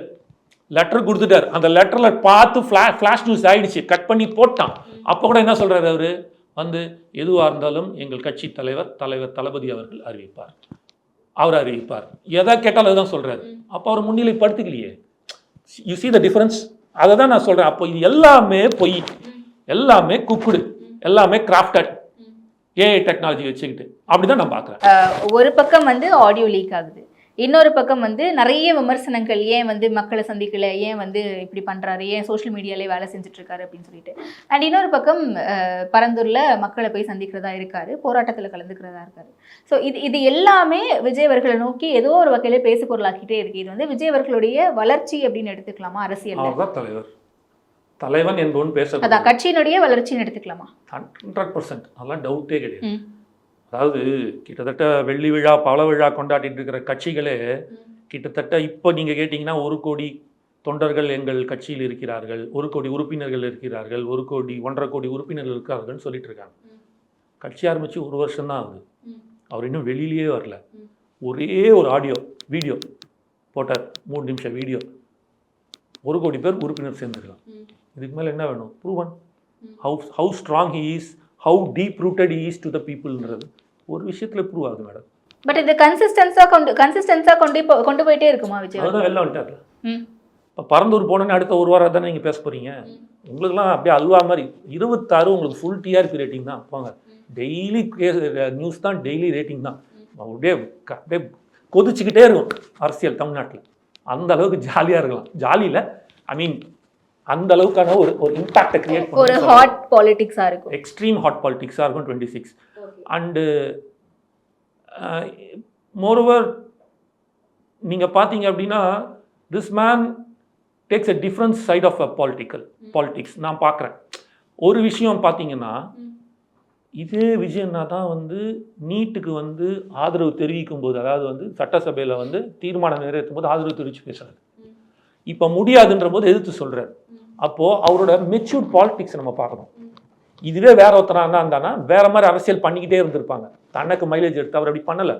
லெட்டர் கொடுத்துட்டார். அந்த லெட்டரில் பார்த்து ஃப்ளாஷ் நியூஸ் ஆயிடுச்சு, கட் பண்ணி போட்டான். அப்போ கூட என்ன சொல்கிறாரு அவர் வந்து, எதுவாக இருந்தாலும் எங்கள் கட்சி தலைவர் தளபதி அவர்கள் அறிவிப்பார், அவர் அறிவிப்பார். எதை கேட்டாலும் அதுதான் சொல்கிறாரு. அப்போ அவர் முன்னிலைப்படுத்திக்கலையே. You see the difference? அதை தான் நான் சொல்கிறேன். அப்போ இது எல்லாமே பொய், எல்லாமே குக்குடு, எல்லாமே கிராஃப்டட் ஏஐ டெக்னாலஜி வச்சுக்கிட்டு அப்படிதான் நான் பார்க்குறேன். ஒரு பக்கம் வந்து ஆடியோ லீக் ஆகுது, இன்னொரு பக்கம் வந்து நிறைய விமர்சனங்கள், ஏன் வந்து மக்களை சந்திக்கல, ஏன் வந்து இப்படி பண்றாரு, ஏன் சோஷியல் மீடியாலே வேலை செஞ்சுட்டு இருக்காரு அப்படின்னு சொல்லிட்டு. அண்ட் இன்னொரு பக்கம் பரந்தூர்ல மக்களை போய் சந்திக்கிறதா இருக்காரு, போராட்டத்தில் கலந்துக்கிறதா இருக்காரு. ஸோ இது எல்லாமே விஜய் அவர்களை நோக்கி ஏதோ ஒரு வகையில பேசு பொருளாக்கிட்டே இருக்கு. இது வந்து விஜய் அவர்களுடைய வளர்ச்சி அப்படின்னு எடுத்துக்கலாமா? அரசியல் தலைவன் என்பவன் பேச, அதான் கட்சியினுடைய வளர்ச்சின்னு எடுத்துக்கலாமா? 100%. அதெல்லாம் டவுட்டே கிடையாது. அதாவது கிட்டத்தட்ட வெள்ளி விழா பல விழா கொண்டாடிட்டு இருக்கிற கட்சிகளே கிட்டத்தட்ட இப்போ நீங்கள் கேட்டிங்கன்னா 1 கோடி தொண்டர்கள் எங்கள் கட்சியில் இருக்கிறார்கள், 1 கோடி உறுப்பினர்கள் இருக்கிறார்கள், 1 கோடி 1.5 கோடி உறுப்பினர்கள் இருக்கார்கள்னு சொல்லிட்டு இருக்காங்க. கட்சி ஆரம்பித்து 1 வருஷம் தான் ஆகுது. அவர் இன்னும் வெளியிலேயே வரல. ஒரே ஒரு வீடியோ போட்டார், 3 நிமிஷம் வீடியோ. 1 கோடி பேர் உறுப்பினர் சேர்ந்துருக்கலாம். இதுக்கு மேலே என்ன வேணும்? Proven how strong he is, how deep rooted is to the பீப்புள்ன்றது ஒரு விஷயத்தில் ப்ரூவ் ஆகுது மேடம். பட் இது கன்சிஸ்டன்ஸாக கொண்டு போயிட்டே இருக்குமா விஜய்? அதுதான் வெளில வந்துட்டார்ல. இப்போ பரந்தூர் போனோன்னு அடுத்த 1 வாரம் தானே நீங்கள் பேச போகிறீங்க. உங்களுக்குலாம் அப்படியே அல்வா மாதிரி 26 உங்களுக்கு ஃபுல் டிஆர்பி ரேட்டிங் தான். போங்க, டெய்லி நியூஸ் தான், டெய்லி ரேட்டிங் தான். அப்படியே கொதிச்சுக்கிட்டே இருக்கும் அரசியல் தமிழ்நாட்டில். அந்த அளவுக்கு ஜாலியாக இருக்கலாம். ஜாலியில் ஐ மீன் அந்த அளவுக்கான ஒரு இம்பாக்டை கிரியேட் பண்ண ஒரு ஹாட் பாலிடிக்ஸாக இருக்கும், எக்ஸ்ட்ரீம் ஹாட் பாலிடிக்ஸாக இருக்கும் 26. அண்டு மோரோவர் நீங்கள் பார்த்தீங்க அப்படின்னா this man takes a different side of a politics நான் பார்க்குறேன். ஒரு விஷயம் பார்த்தீங்கன்னா இதே விஜயண்ணா தான் வந்து நீட்டுக்கு வந்து ஆதரவு தெரிவிக்கும் போது, அதாவது வந்து சட்டசபையில் வந்து தீர்மானம் நிறைவேற்றும் போது ஆதரவு தெரிவித்து பேசுறாரு. இப்போ முடியாதுன்ற போது எதிர்த்து சொல்றாரு. அப்போது அவரோட மெச்சூர்ட் பாலிடிக்ஸ் நம்ம பார்க்கணும். இதுவே வேற ஒருத்தராக இருந்தானா வேற மாதிரி அரசியல் பண்ணிக்கிட்டே இருந்திருப்பாங்க. தனக்கு மைலேஜ் எடுத்து அவர் அப்படி பண்ணலை.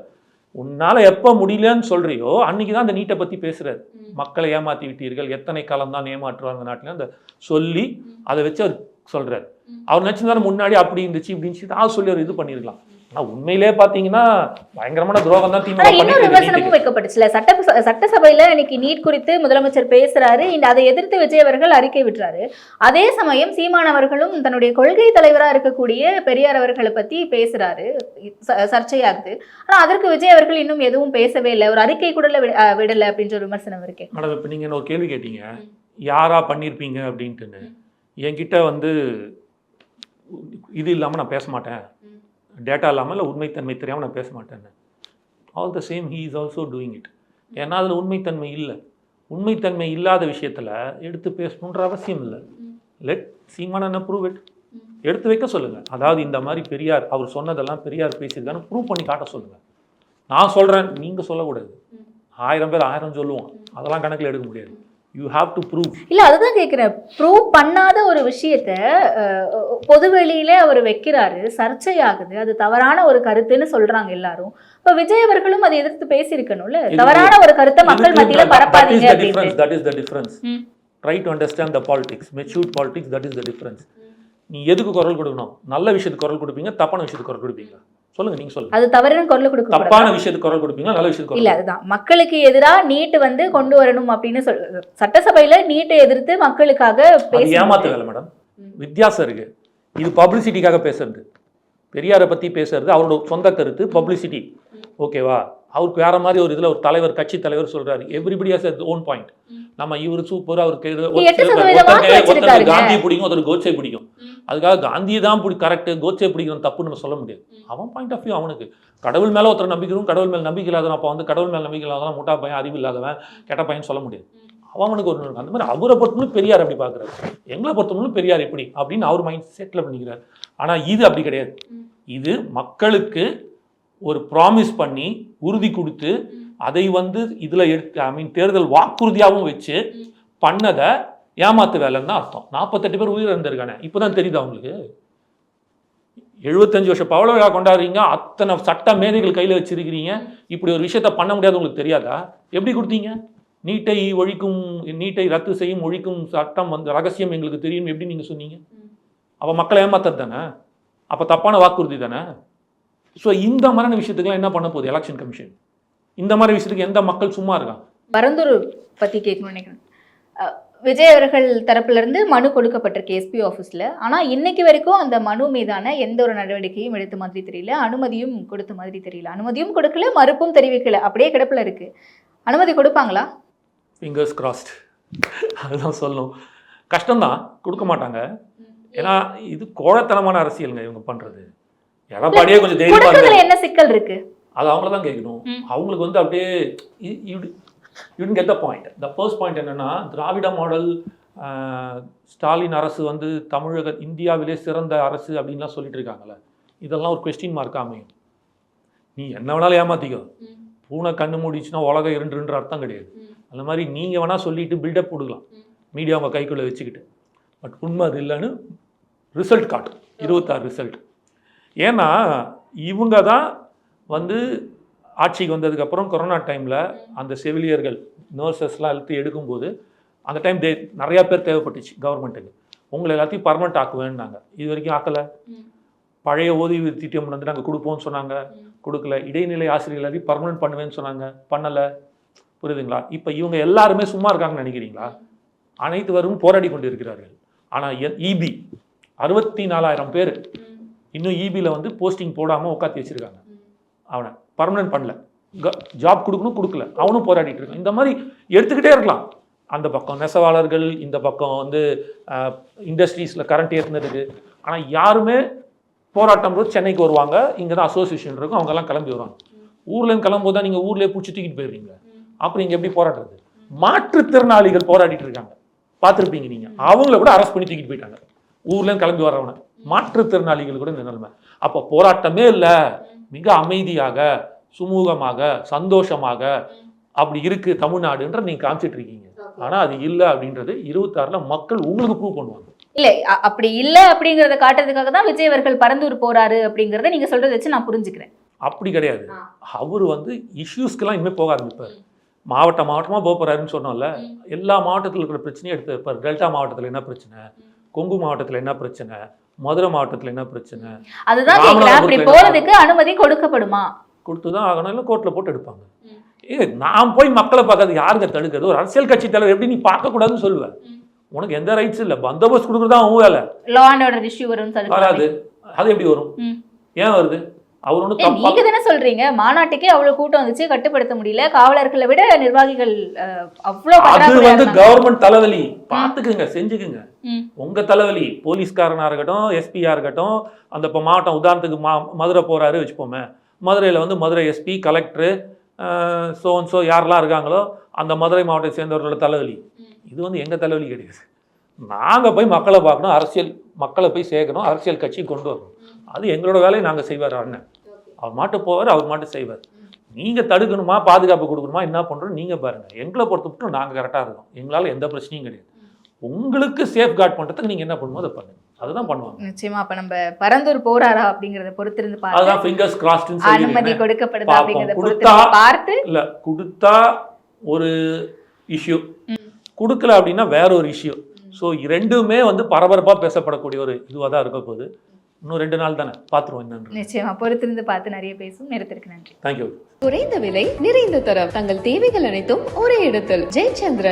உன்னால் எப்போ முடியலன்னு சொல்கிறியோ அன்றைக்கி தான் அந்த நீட்டை பற்றி பேசுகிறார். மக்களை ஏமாற்றி விட்டீர்கள், எத்தனை காலம் தான் ஏமாற்றுவாங்க நாட்டில் அந்த சொல்லி அதை வச்சு அவர் சொல்கிறார். அவர் நினச்சிருந்தாலும் முன்னாடி அப்படி இருந்துச்சு இப்படி இருந்துச்சு தான் சொல்லி அவர் இது பண்ணியிருக்கலாம். ஆனால் உண்மையிலே பார்த்தீங்கன்னா பயங்கரமான துரோகம் தான் திமுக இன்னொரு விமர்சனமும் வைக்கப்பட்டுச்சுல. சட்டசபையில இன்னைக்கு நீட் குறித்து முதலமைச்சர் பேசுறாரு, அதை எதிர்த்து விஜய் அவர்கள் அறிக்கை விட்டுறாரு. அதே சமயம் சீமான் அவர்களும் தன்னுடைய கொள்கை தலைவராக இருக்கக்கூடிய பெரியார் அவர்களை பத்தி பேசுறாரு, சர்ச்சையாகுது. ஆனா அதற்கு விஜய் அவர்கள் இன்னும் எதுவும் பேசவே இல்லை, ஒரு அறிக்கை கூட விடலை அப்படின்ற ஒரு விமர்சனம் இருக்கு. மேடம், இப்போ நீங்க ஒரு கேள்வி கேட்டீங்க, யாரா பண்ணியிருப்பீங்க அப்படின்ட்டுன்னு. என்கிட்ட வந்து இது இல்லாமல் நான் பேச மாட்டேன், டேட்டா இல்லாமல் இல்லை உண்மைத்தன்மை தெரியாமல் நான் பேச மாட்டேன்னு. All the same he is also doing it. ஏன்னா அதில் உண்மைத்தன்மை இல்லை. உண்மைத்தன்மை இல்லாத விஷயத்தில் எடுத்து பேசணுன்ற அவசியம் இல்லை. Let Seeman prove it. எடுத்து வைக்க சொல்லுங்கள். அதாவது இந்த மாதிரி பெரியார் அவர் சொன்னதெல்லாம் பெரியார் பேசியிருக்கான்னு ப்ரூவ் பண்ணி காட்ட சொல்லுங்கள். நான் சொல்கிறேன், நீங்கள் சொல்லக்கூடாது. 1000 பேர் 1000 சொல்லுவோம், அதெல்லாம் கணக்கில் எடுக்க முடியாது. You have to prove. இல்லை, அதுதான் கேட்குறேன். ப்ரூவ் பண்ணாத ஒரு விஷயத்த பொதுவெளியிலே அவர் வைக்கிறாரு, சர்ச்சையாகுது, அது தவறான ஒரு கருத்துன்னு சொல்றாங்க எல்லாரும். இப்போ விஜய் அவர்களும் அதை எதிர்த்து பேசியிருக்கணும்ல, தவறான ஒரு கருத்தை மக்கள் மத்தியில பரப்பாதீங்க அப்படின்னு. That is the difference. Try to understand the politics, matured politics. That is the difference. நீ எதுக்கு குரல் கொடுக்கணும்? நல்ல விஷயத்துக்கு குரல் கொடுப்பீங்க, தப்பான விஷயத்துக்கு குரல் கொடுப்பீங்க. சொல்லுங்க, நீங்க சொல்லுங்க. அது தவறான குரல் கொடுக்க, தப்பான விஷயத்துக்கு குரல் கொடுப்பீங்க, நல்ல விஷயத்துக்கு இல்ல. அதுதான் மக்களுக்கு எதிராக நீட் வந்து கொண்டு வரணும் அப்படின்னு சட்டசபையில நீட்டை எதிர்த்து மக்களுக்காக பேசி ஏமாத்து வேலை மேடம். வித்தியாசம் இருக்கு. இது பப்ளிசிட்டிக்காக பேசுறது, பெரியாரை பத்தி பேசுறது அவரோட சொந்த கருத்து, பப்ளிசிட்டி. ஓகேவா? அவருக்கு வேற மாதிரி ஒரு இதுல ஒரு தலைவர், கட்சி தலைவர் சொல்றாரு, everybody has their own point. நம்ம இவரு சூப்பர், அவருக்கு காந்தியை பிடிக்கும், ஒருத்தர் கோட்சே பிடிக்கும். அதுக்காக காந்தியை தான் கரெக்ட், கோட்சே பிடிக்கணும் தப்புன்னு நம்ம சொல்ல முடியாது. அவன் பாயிண்ட் ஆஃப் வியூ அவனுக்கு. கடவுள் மேல ஒருத்தர் நம்பிக்கிறோம், கடவுள் மேல நம்பிக்கை இல்லாதவன், அப்போ வந்து கடவுள் மேல நம்பிக்கை இல்லாதவன் முட்டா பையன், அறிவு இல்லாதவன், கெட்ட பையன் சொல்ல முடியாது. அவனுக்கு ஒரு அந்த மாதிரி அவரை பொறுத்தவரைக்கும் பெரியார் அப்படி பார்க்குறாரு, எங்களை பொறுத்தவரைக்கும் பெரியார் எப்படி அப்படின்னு அவர் மைண்ட் செட்டில் பண்ணிக்கிறார். ஆனால் இது அப்படி கிடையாது. இது மக்களுக்கு ஒரு ப்ராமிஸ் பண்ணி உறுதி கொடுத்து அதை வந்து இதில் எடுத்து தேர்தல் வாக்குறுதியாகவும் வச்சு பண்ணதை ஏமாத்து வேலைன்னு தான் அர்த்தம். 48 பேர் உயிர் இருந்திருக்கானே, இப்போ தான் தெரியுது அவங்களுக்கு. 75 வருஷம் பவள விழா கொண்டாடுறீங்க, அத்தனை சட்ட மேதைகள் கையில் வச்சிருக்கிறீங்க, இப்படி ஒரு விஷயத்த பண்ண முடியாது உங்களுக்கு தெரியாதா? எப்படி கொடுத்தீங்க? நீட்டை ஒழிக்கும், நீட்டை ரத்து செய்யும் ஒழிக்கும் சட்டம் வந்து ரகசியம் எங்களுக்கு தெரியும் எப்படி நீங்கள் சொன்னீங்க? அப்போ மக்களை ஏமாத்தது தானே? அப்போ தப்பான வாக்குறுதி தானே? ஸோ இந்த மாதிரியான விஷயத்துக்குலாம் என்ன பண்ண போகுது எலெக்ஷன் கமிஷன்? இந்த மாதிரி விஷயத்துக்கு எந்த மக்கள் சும்மா இருக்காங்க? பரந்தூர் பற்றி கேட்கணும்னு நினைக்கிறேன். விஜய் அவர்கள் தரப்பிலிருந்து மனு கொடுக்கப்பட்டிருக்கு எஸ்பி ஆஃபீஸில். ஆனால் இன்னைக்கு வரைக்கும் அந்த மனு மீதான எந்த ஒரு நடவடிக்கையும் எடுத்த மாதிரி தெரியல, அனுமதியும் கொடுத்த மாதிரி தெரியல. அனுமதியும் கொடுக்கல, மறுப்பும் தெரிவிக்கல, அப்படியே கிடப்பில் இருக்கு. அனுமதி கொடுப்பாங்களா? Fingers crossed. அதுதான் சொல்லணும். கஷ்டம்தான், கொடுக்க மாட்டாங்க. ஏன்னா இது கோழத்தனமான அரசியலுங்க இவங்க பண்றது. எடப்பாடியே கொஞ்சம் தைரியமா, என்ன சிக்கல் இருக்கு அது அவங்கள தான் கேட்கணும். அவங்களுக்கு வந்து அப்படியே you didn't get the point. The first point என்னன்னா, திராவிட மாடல் ஸ்டாலின் அரசு வந்து தமிழக இந்தியாவிலே சிறந்த அரசு அப்படின்லாம் சொல்லிட்டு இருக்காங்கல்ல, இதெல்லாம் ஒரு கொஸ்டின் மார்க்காக அமையும். நீ என்ன வேணாலும் ஏமாத்திக்கோ, பூனை கண்ணு மூடிச்சுன்னா உலகம் இருண்டுன்ற அர்த்தம் கிடையாது. அந்த மாதிரி நீங்கள் வேணால் சொல்லிட்டு பில்டப் கொடுக்கலாம் மீடியா உங்கள் கைக்குள்ளே வச்சுக்கிட்டு. பட் உண்மை அது இல்லைன்னு ரிசல்ட் காட்டும், 26 ரிசல்ட். ஏன்னா இவங்க தான் வந்து ஆட்சிக்கு வந்ததுக்கப்புறம் கொரோனா டைமில் அந்த செவிலியர்கள், நர்சஸ்லாம் எல்லாத்தையும் எடுக்கும்போது அந்த டைம் நிறையா பேர் தேவைப்பட்டுச்சு கவர்மெண்ட்டுக்கு. உங்களை எல்லாத்தையும் பர்மனெண்ட் ஆக்குவேன்னாங்க. இது வரைக்கும் ஆக்கலை. பழைய ஓய்வு திட்டம் வந்து நாங்கள் கொடுப்போம்னு சொன்னாங்க, கொடுக்கல. இடைநிலை ஆசிரியர்கள் எல்லாத்தையும் பர்மனெண்ட் பண்ணுவேன்னு சொன்னாங்க, பண்ணலை. புரியுதுங்களா? இப்போ இவங்க எல்லாருமே சும்மா இருக்காங்கன்னு நினைக்கிறீங்களா? அனைத்து வரும் போராடி கொண்டு இருக்கிறார்கள். ஆனால் இபி 64,000 பேர் இன்னும் இபியில் வந்து போஸ்டிங் போடாமல் உட்காந்து வச்சுருக்காங்க. அவனை பர்மனெண்ட் பண்ணல, ஜாப் கொடுக்கணும், கொடுக்கல, அவனும் போராடிட்டு இருக்கான். இந்த மாதிரி எடுத்துக்கிட்டே இருக்கலாம். அந்த பக்கம் நெசவாளர்கள், இந்த பக்கம் வந்து இண்டஸ்ட்ரீஸில் கரண்ட் ஏற்றுனதுக்கு. ஆனால் யாருமே போராட்டம் போது சென்னைக்கு வருவாங்க, இங்கே தான் அசோசியேஷன் இருக்கும், அவங்கெல்லாம் கிளம்பி வருவாங்க. ஊர்லேருந்து கிளம்பும்போது தான் நீங்கள் ஊர்லேயே பிடிச்சி தூக்கிட்டு போயிடுவீங்க. அப்புறம் இங்கே எப்படி போராடுறது? மாற்றுத்திறனாளிகள் போராடிட்டு இருக்காங்க, பார்த்துருப்பீங்க நீங்கள். அவங்கள கூட அரெஸ்ட் பண்ணி தூக்கிட்டு போயிட்டாங்க, ஊர்லேருந்து கிளம்பி வரவனை. மாற்றுத்திறனாளிகள் கூட இந்த நிலைமை. அப்போ போராட்டமே இல்லை, மிக அமைதியாக சுமூகமாக சந்தோஷமாக அப்படி இருக்கு தமிழ்நாடுன்ற நீங்க காமிச்சிட்டு இருக்கீங்க. ஆனா அது இல்லை அப்படின்றது 26ல மக்கள் உங்களுக்கு ப்ரூவ் பண்ணுவாங்க. இல்ல அப்படி இல்ல அப்படிங்கறத காட்டுறதுக்காக தான் விஜய் அவர்கள் பரந்தூர் போறாரு அப்படிங்கறத நீங்க சொல்றதை வச்சு நான் புரிஞ்சுக்கிறேன். அப்படி கிடையாது. அவர் வந்து இஷ்யூஸ்க்கெல்லாம் இனிமேல் போக ஆரம்பிப்பார். மாவட்டமாக போக போறாருன்னு சொன்னோம்ல, எல்லா மாவட்டத்தில் இருக்கிற பிரச்சனையும் எடுத்து வைப்பார். டெல்டா மாவட்டத்தில் என்ன பிரச்சனை, கொங்கு மாவட்டத்தில் என்ன பிரச்சனை, மதுரை மாவட்டத்தில் என்ன பிரச்சனை, அதுதான் கேட்கிறேன். அப்படி போறதுக்கு அனுமதி கொடுக்கப்படுமா? கொடுத்துதான் ஆகணும், இல்லை கோர்ட்டில் போட்டு எடுப்பாங்க. நான் போய் மக்களை பார்க்கறது யாருங்க தடுக்கிறது? ஒரு அரசியல் கட்சி தலைவர் எப்படி நீ பார்க்கக்கூடாதுன்னு சொல்லுவேன்? உனக்கு எந்த ரைட்ஸ் இல்லை, பந்தோபஸ்து கொடுக்குறது தான் அவங்க வேலை. லா அண்ட் ஆர்டர் இஷ்யூ வராது. அது எப்படி வரும்? ஏன் வருது? அவர் ஒன்றும் நீங்க தானே சொல்றீங்க, மாநாட்டுக்கே அவ்வளவு கூட்டம் வந்துச்சு, கட்டுப்படுத்த முடியல, காவலர்களை விட நிர்வாகிகள் அவ்வளவு. அது வந்து கவர்மெண்ட் தலைவலி, பார்த்துக்குங்க, செஞ்சுக்குங்க. உங்க தலைவலி போலீஸ்காரனா இருக்கட்டும், எஸ்பியா இருக்கட்டும். அந்த இப்போ மாவட்டம் உதாரணத்துக்கு மதுரை போறாரு வச்சுப்போமே, மதுரையில் வந்து மதுரை எஸ்பி கலெக்டரு சோன்சோ யாரெல்லாம் இருக்காங்களோ அந்த மதுரை மாவட்டத்தை சேர்ந்தவர்களோட தலைவலி. இது வந்து எங்கள் தலைவலி கிடையாது. நாங்கள் போய் மக்களை பார்க்கணும், மக்களை போய் சேர்க்கணும், அரசியல் கட்சி கொண்டு வரணும். அது எங்களோட வேலையை நாங்கள் செய்வார். அண்ணன் அவர் மாட்டு போவார், அவர் மாட்டு செய்வார். நீங்கள் தடுக்கணுமா, பாதுகாப்பு கொடுக்கணுமா, என்ன பண்ணுறோம் நீங்கள் பாருங்கள். எங்களை பொறுத்த மட்டும் நாங்கள் கரெக்டாக இருக்கோம், எங்களால் எந்த பிரச்சனையும் கிடையாது. உங்களுக்கு சேஃப் கார்டு பண்ணுறதுக்கு நீங்கள் என்ன பண்ணுமோ அதை பண்ணுங்க, அதுதான் பண்ணுவாங்க. நிச்சயமா. அப்ப நம்ம பரந்தூர் போறாரா அப்படிங்கறத பொறுத்திருந்து அதுதான் ஃபிங்கர்ஸ் கிராஸ்ட்னு சொல்லி அனுமதி கொடுக்கப்படுதா அப்படிங்கறத பொறுத்திருந்து பார்த்து. இல்ல கொடுத்தா ஒரு இஷ்யூ, கொடுக்கல அப்படின்னா வேற ஒரு இஷ்யூ. ஸோ ரெண்டுமே வந்து பரபரப்பா பேசப்படக்கூடிய ஒரு இதுவாக தான் இருக்க போகுது. இன்னும் 2 நாள் தானே, பார்த்துருவோம் என்னன்னு. நிச்சயமா பொறுத்திருந்து பார்த்து நிறைய பேசும். நேரத்திற்கு நன்றி. தேங்க்யூ. குறைந்த விலை நிறைந்த தரம் தங்கள் தேவைகள் அனைத்தும் ஒரே இடத்தில். ஜெயச்சந்திரன்.